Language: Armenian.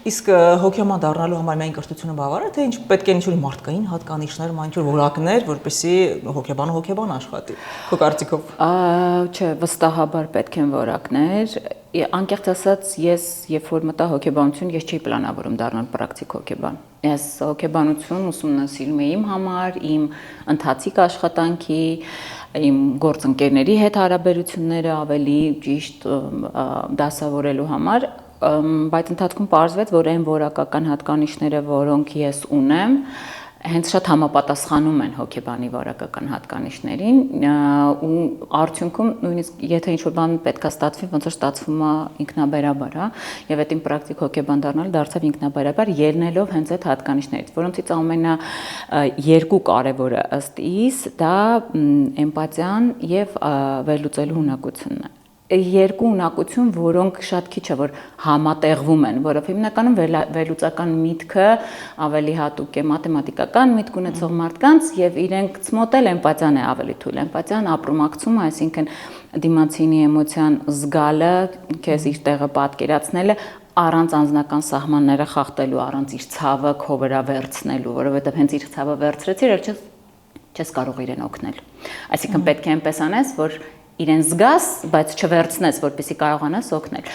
Իսկ հոգեման դառնալու համար միայն կրթությունը բավարար է, թե ինչ պետք է ինչ-որ մարդկային հատկանիշներ, ինչ-որ որակներ, որպեսզի հոգեբան աշխատի։ Քո կարծիքով։ Չէ, վստահաբար պետք են որակներ։ Անկեղծ ասած, ես երբ որ մտա հոգեբանություն, ես չի պլանավորում դառնալ պրակտիկ հոգեբան։ Ես հոգեբանություն ուսումնասիրում եմ իմ համար, իմ ընթացիկ աշխատանքի, իմ գործընկերների հետ հարաբերությունները ավելի ճիշտ դասավորելու համար, բայց ընթացքում պարզվեց, որ այն որակական հատկանիշները, որոնք ես ունեմ, հենց շատ համապատասխանում են հոգեբանի որակական հատկանիշներին ու արդյունքում նույնիսկ եթե ինչ-որ բան պետքա ստացվի, ոնց որ ստացվում է ինքնաբերաբար, եւ այդ իմ պրակտիկ հոգեբան դառնալը դարձավ ինքնաբերաբար ելնելով հենց այդ հատկանիշներից, որոնցից ամենա երկու կարևորը ըստ իս դա էմպաթիան եւ վերլուծելու ունակությունն է։ Երկու ունակություն, որոնք շատ քիչ է որ համատեղվում են, որովհետև հիմնականում վերլուծական միտքը ավելի հատուկ է մաթեմատիկական միտք ունեցող մարդկանց եւ իրենք մոտ էմպաթիան է ավելի թույլ։ Էմպաթիան ապրումակցում է, այսինքն դիմացինի էմոցիան զգալը, քեզ իր տեղը պատկերացնելը առանց անձնական սահմանները խախտելու, առանց իր ցավը քո վրա վերցնելու, որովհետև հենց իր ցավը վերցրեցիր, չես կարող իրեն օգնել։ Այսինքն պետք է այնպես անես, որ իրեն զգաս, բայց չվերցնես, որպեսզի կարողանաս օգնել։